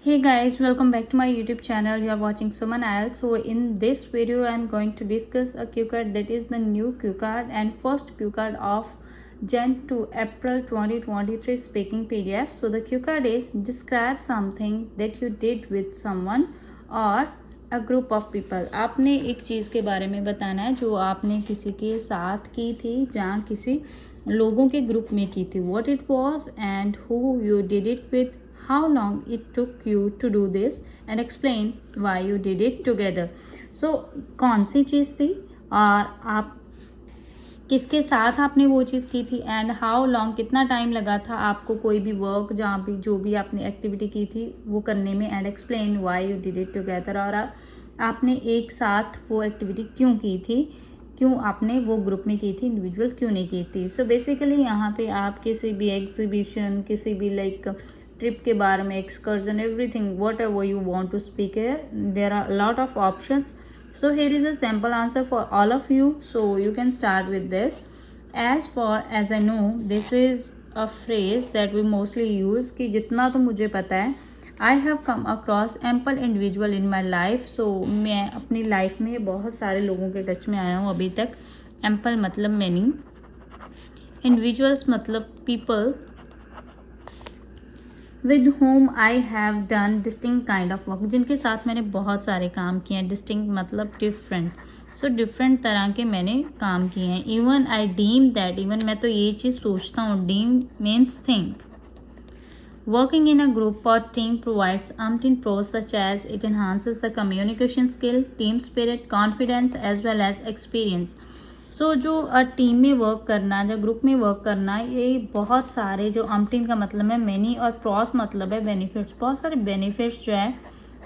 Hey guys, welcome back to my YouTube channel. You are watching Suman Al. So in this video, I am going to discuss a cue card that is the new cue card and first cue card of Jan to April 2023 speaking PDF. So the cue card is describe something that you did with someone or a group of people. आपने एक चीज़ के बारे में बताना है जो आपने किसी के साथ की थी, जहाँ किसी लोगों के ग्रुप में की थी. What it was and who you did it with, how long it took you to do this and explain why you did it together. So कौन सी चीज़ थी और आप किसके साथ आपने वो चीज़ की थी एंड हाउ लॉन्ग कितना टाइम लगा था आपको कोई भी वर्क जहाँ भी जो भी आपने एक्टिविटी की थी वो करने में and explain why you did it together. और आपने एक साथ वो एक्टिविटी क्यों की थी, क्यों आपने वो ग्रुप में की थी, इंडिविजुअल क्यों नहीं की थी. सो बेसिकली यहाँ पे आप किसी भी एग्जीबिशन, किसी भी लाइक ट्रिप के बारे में, excursion, everything whatever you want to speak है, there are lot of options. So here is a sample answer for all of you. So you can start with this. As far as I know, this is a phrase that we mostly use कि जितना तो मुझे पता है, I have come across ample individual in my life. So मैं अपनी life में बहुत सारे लोगों के टच में आया हूँ अभी तक. Ample मतलब many, individuals मतलब people with whom I have done distinct kind of work, जिनके साथ मैंने बहुत सारे काम किए हैं. distinct मतलब different. So different तरह के मैंने काम किए हैं. even I deem that, even मैं तो ये चीज़ सोचता हूँ, deem means think. Working in a group or team provides umpteen pros such as it enhances the communication skill, team spirit, confidence as well as experience. सो जो team में work करना, जो group में वर्क करना, ये बहुत सारे, जो अम्पटीन का मतलब है मैनी और प्रॉस मतलब है बेनिफिट्स, बहुत सारे बेनिफिट्स जो है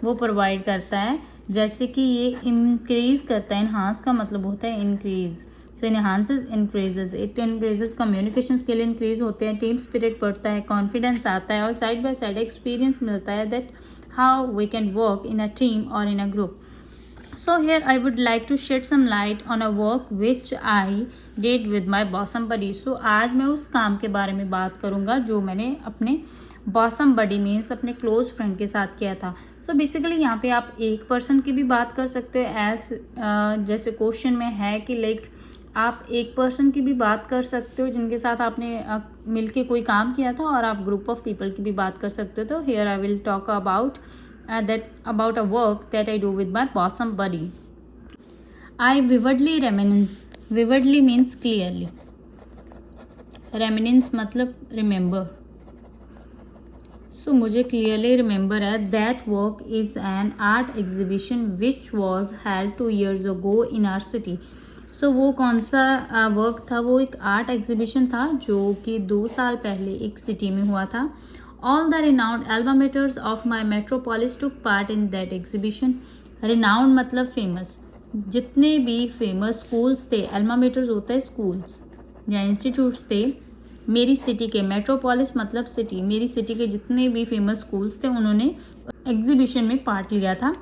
वो प्रोवाइड करता है. जैसे कि ये इंक्रीज करता है, इन्हांस का मतलब होता है increase. So enhances increases, it increases, communication skill increase होते हैं, टीम स्पिरिट बढ़ता है, कॉन्फिडेंस आता है और साइड बाय साइड एक्सपीरियंस मिलता है that how we can work in a team और in a group. So here I would like to shed some light on a work which I did with my bosom buddy. So आज मैं उस काम के बारे में बात करूँगा जो मैंने अपने bosom buddy मीन्स अपने क्लोज फ्रेंड के साथ किया था. सो बेसिकली यहाँ पे आप एक पर्सन की भी बात कर सकते हो, जैसे क्वेश्चन में है कि लाइक आप एक पर्सन की भी बात कर सकते हो जिनके साथ आपने मिलके कोई काम किया था, और आप ग्रुप ऑफ पीपल की भी बात कर सकते हो. तो here I will talk about a work that I do with my bosom buddy. I vividly reminisce. Vividly means clearly. Reminisce मतलब remember. So मुझे clearly remember है that work is an art exhibition which was held 2 years ago in our city. So वो कौन सा work था, वो एक art exhibition था जो कि 2 साल पहले एक सिटी में हुआ था. All the renowned alma maters of my metropolis took part in that exhibition. Renowned मतलब famous. जितने भी फेमस स्कूल्स थे, alma maters होता है स्कूल्स या इंस्टीट्यूट्स थे, मेरी सिटी के, मेट्रोपोलिस मतलब सिटी, मेरी सिटी के जितने भी फेमस स्कूल्स थे उन्होंने एग्जीबिशन में पार्ट लिया था.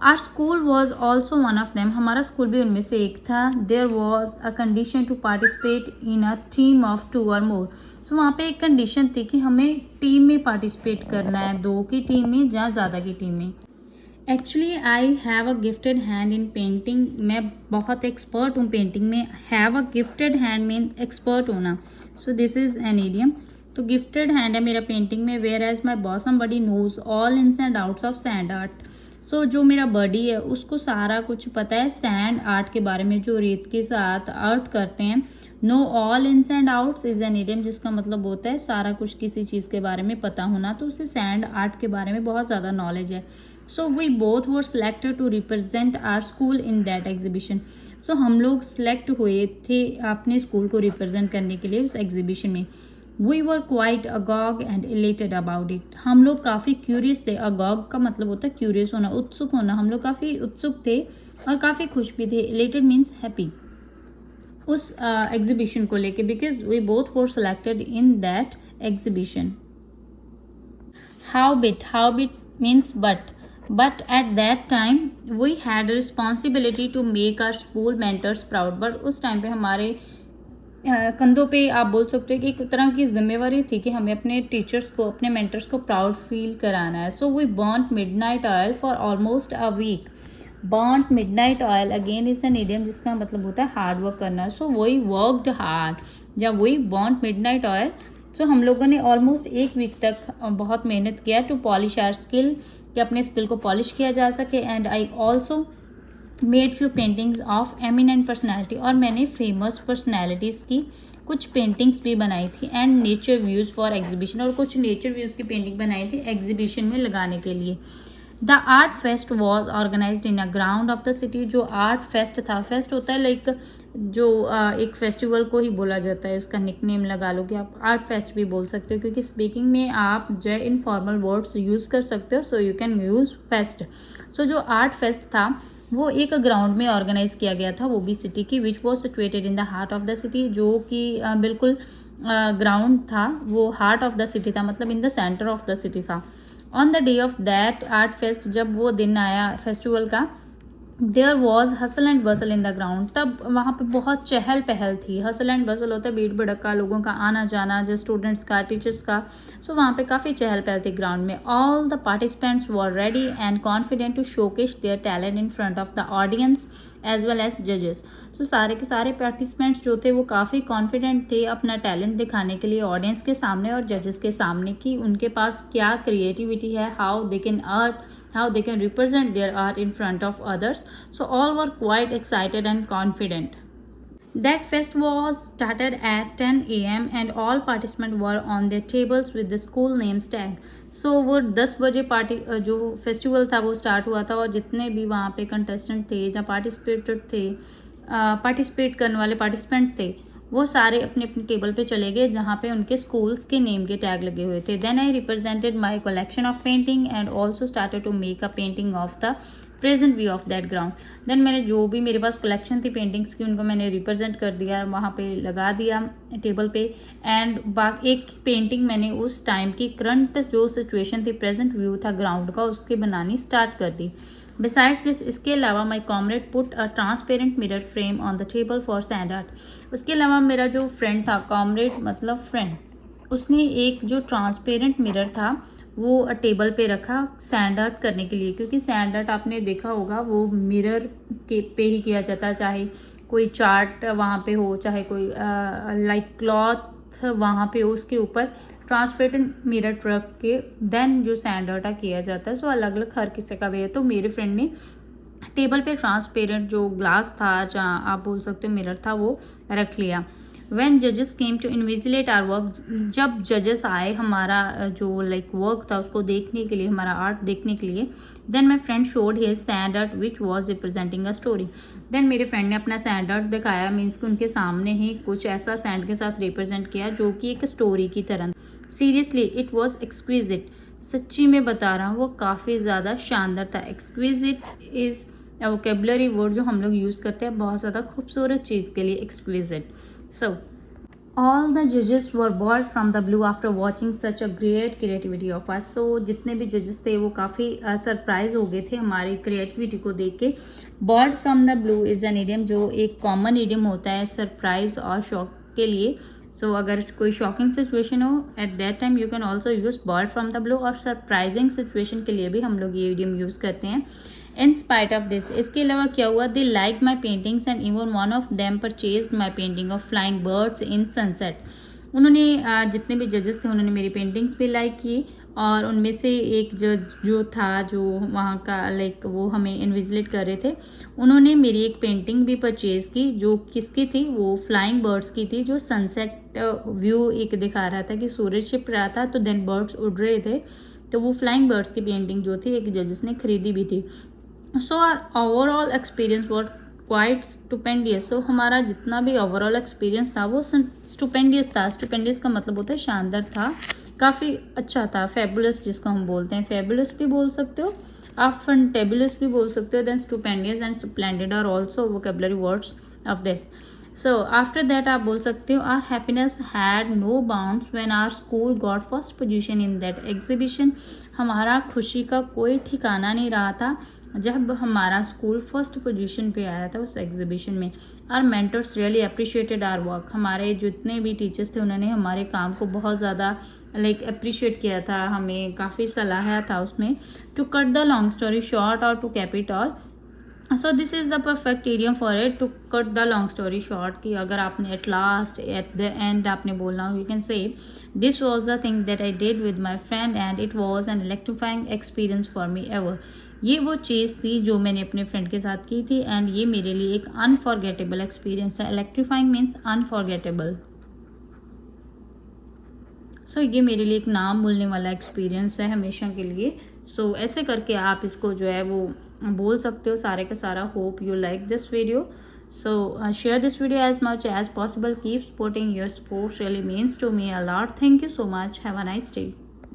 Our school was also one of them. हमारा स्कूल भी उनमें से एक था. There was a condition to participate in a team of 2 or more. So वहाँ पे एक कंडीशन थी कि हमें टीम में पार्टिसिपेट करना है, 2 की टीम में या ज़्यादा की टीम में. Actually I have a gifted hand in painting. मैं बहुत एक्सपर्ट हूँ पेंटिंग में. Have a gifted hand mean expert होना. So this is an idiom. तो गिफ्टेड हैंड है मेरा पेंटिंग में. Whereas my bosom buddy knows all ins and outs of sand art. So जो मेरा बडी है उसको सारा कुछ पता है सैंड आर्ट के बारे में, जो रेत के साथ आर्ट करते हैं. Know all ins and outs is an idiom जिसका मतलब होता है सारा कुछ किसी चीज़ के बारे में पता होना. तो उसे सैंड आर्ट के बारे में बहुत ज़्यादा नॉलेज है. So we both were selected to represent our school in that exhibition. So हम लोग सिलेक्ट हुए थे अपने स्कूल को रिप्रेजेंट करने के लिए उस एग्जीबिशन में. We were quite agog and elated about it. हम लोग काफ़ी क्यूरियस थे. agog का मतलब होता है क्यूरियस होना, उत्सुक होना. हम लोग काफ़ी उत्सुक थे और काफ़ी खुश भी थे. elated means happy उस एग्जीबिशन को लेके, because we both were selected in that exhibition. how bit means but at that time we had a responsibility to make our school mentors proud. but उस टाइम पे हमारे कंधों पे आप बोल सकते हो कि एक तरह की ज़िम्मेवारी थी कि हमें अपने टीचर्स को, अपने मेंटर्स को प्राउड फील कराना है. So we burnt midnight oil for almost a week. Burnt midnight oil again is an idiom जिसका मतलब होता है हार्ड वर्क करना. सो वही वर्कड हार्ड, जब वही बर्न्ट मिडनाइट ऑयल. सो हम लोगों ने ऑलमोस्ट एक वीक तक बहुत मेहनत किया टू पॉलिश आवर स्किल, कि अपने स्किल को पॉलिश किया जा सके. And I also made few paintings of eminent personality, और मैंने फेमस पर्सनैलिटीज़ की कुछ पेंटिंग्स भी बनाई थी. And nature views for exhibition, और कुछ नेचर व्यूज़ की पेंटिंग बनाई थी एग्जीबिशन में लगाने के लिए. The art fest was organise in a ground of the city. जो आर्ट फेस्ट था, फेस्ट होता है लाइक जो एक फेस्टिवल को ही बोला जाता है, उसका निकनेम लगा लो कि आप आर्ट फेस्ट भी बोल सकते हो, क्योंकि स्पीकिंग में आप जो है इनफॉर्मल वर्ड्स यूज़ कर सकते हो. So you can use fest. So जो आर्ट फेस्ट था वो एक ग्राउंड में ऑर्गेनाइज किया गया था, वो भी सिटी की, which was situated in the heart of the city. जो कि बिल्कुल ग्राउंड था वो हार्ट ऑफ द सिटी था, मतलब in the centre of the city था. On the day of that art fest, जब वो दिन आया फेस्टिवल का, there was hustle and bustle in the ground. तब वहाँ पे बहुत चहल पहल थी. हसल एंड बसल होता है भीड़ भड़का, लोगों का आना जाना, जो स्टूडेंट्स का, टीचर्स का. सो वहाँ पे काफ़ी चहल पहल थी ग्राउंड में. All the participants were ready and confident to showcase their talent in front of the audience as well as जजेस. सो सारे के सारे पार्टिसिपेंट्स जो थे वो काफ़ी कॉन्फिडेंट थे अपना टैलेंट दिखाने के लिए ऑडियंस के सामने और जजेस के सामने, कि उनके पास क्या क्रिएटिविटी है, how they can art, how they can represent their art in front of others. So all were quite excited and confident. That fest was started at 10 a.m. and all participants were on their tables with the school names tag. So वो 10 बजे party जो festival था वो start हुआ था, और जितने भी वहाँ पे कंटेस्टेंट थे या पार्टिसिपेट करने वाले पार्टिसिपेंट्स थे, वो सारे अपने अपने टेबल पे चले गए जहाँ पे उनके स्कूल्स के नेम के टैग लगे हुए थे. Then I represented my collection of painting and also started to make a painting of the present view of that ground. Then मैंने जो भी मेरे पास कलेक्शन थी पेंटिंग्स की, उनको मैंने रिप्रेजेंट कर दिया, वहाँ पे लगा दिया टेबल पे. एंड बाकी एक पेंटिंग मैंने उस टाइम की करंट जो सिचुएशन थी, प्रेजेंट व्यू था ग्राउंड का, उसकी बनानी स्टार्ट कर दी. बिसाइड्स दिस, इसके अलावा my comrade put a transparent mirror frame on the table for sand art. उसके अलावा मेरा जो फ्रेंड था, कॉमरेड मतलब फ्रेंड, उसने एक जो ट्रांसपेरेंट मिरर था वो टेबल पे रखा सैंड आर्ट करने के लिए. क्योंकि सैंड आर्ट आपने देखा होगा वो मिरर के पे ही किया जाता है, चाहे कोई चार्ट वहाँ पे हो, चाहे कोई लाइक क्लॉथ वहाँ पे हो, उसके ऊपर ट्रांसपेरेंट मिरर रख के देन जो सैंड आर्ट किया जाता है. सो अलग अलग हर किसी का वे है. तो मेरे फ्रेंड ने टेबल पे ट्रांसपेरेंट जो ग्लास था, जहाँ आप बोल सकते हो मिरर था, वो रख लिया. When judges came to invigilate our work, जब जजेस आए हमारा जो लाइक वर्क था उसको देखने के लिए, हमारा आर्ट देखने के लिए, then my friend showed his sand art which was representing a story. Then मेरे फ्रेंड ने अपना सैंड आर्ट दिखाया, मीन्स कि उनके सामने ही कुछ ऐसा सैंड के साथ रिप्रेजेंट किया जो कि एक स्टोरी की तरह. Seriously it was exquisite. सच्ची में बता रहा हूँ वो काफ़ी ज़्यादा शानदार था. एक्सक्विजिट इज़ वोकेबलरी वर्ड जो हम लोग यूज़ करते हैं बहुत ज़्यादा खूबसूरत चीज़ के लिए, exquisite. So, all the judges were bored from the blue after watching such a great creativity of us. So, जितने भी judges थे वो काफ़ी सरप्राइज हो गए थे हमारी क्रिएटिविटी को देख के. bored from the blue is an idiom जो एक कॉमन idiom होता है सरप्राइज और शॉक के लिए. सो अगर कोई शॉकिंग सिचुएशन हो at that time you can also use bored from the blue, और सरप्राइजिंग सिचुएशन के लिए भी हम लोग ये idiom यूज़ करते हैं. इन स्पाइट ऑफ दिस, इसके अलावा क्या हुआ, they like my paintings and even one of them purchase my painting of flying birds in sunset. उन्होंने जितने भी जजेस थे उन्होंने मेरी पेंटिंग्स भी लाइक की, और उनमें से एक जज जो था जो वहाँ का लाइक वो हमें इन्विजिलेट कर रहे थे, उन्होंने मेरी एक पेंटिंग भी परचेज़ की जो किसकी थी, वो फ्लाइंग बर्ड्स की थी, जो सनसेट व्यू एक दिखा रहा था कि सूरज छिप रहा था तो देन बर्ड्स उड़ रहे थे. तो वो फ्लाइंग बर्ड्स की पेंटिंग जो थी एक जजेस ने खरीदी भी थी. So our overall experience what quite stupendous. So हमारा जितना भी ओवरऑल एक्सपीरियंस था वो स्टुपेंडियस था. स्टुपेंडियस का मतलब होता है शानदार था, काफ़ी अच्छा था. फेबुलस जिसको हम बोलते हैं, फेबुलस भी बोल सकते हो आप, फंटेबुलस भी बोल सकते हो. Then stupendous and splendid are also vocabulary words of this. So after that आप बोल सकते हो our happiness had no bounds when our school got first position in that exhibition. हमारा खुशी का कोई ठिकाना नहीं रहा था जब हमारा स्कूल फर्स्ट पोजीशन पे आया था उस एग्जीबिशन में, our mentors really appreciated our work. हमारे जितने भी टीचर्स थे उन्होंने हमारे काम को बहुत ज़्यादा लाइक अप्रिशिएट किया था, हमें काफ़ी सलाह था उसमें। To cut the long story short और to cap it all, so this is the perfect idiom for it, to cut the long story short. कि अगर आपने at last at the end आपने बोलना हो, you can say this was the thing that I did with my friend and it was an electrifying experience for me ever. ये वो चीज़ थी जो मैंने अपने फ्रेंड के साथ की थी एंड ये मेरे लिए एक अनफॉरगेटेबल एक्सपीरियंस है। Electrifying means unforgettable. सो ये मेरे लिए एक नाम बोलने वाला एक्सपीरियंस है हमेशा के लिए। सो ऐसे करके आप इसको जो है वो बोल सकते हो सारे का सारा। Hope you like this video, so share this video as much as possible. Keep supporting your sports, really means to me a lot. Thank you so much. Have a nice day.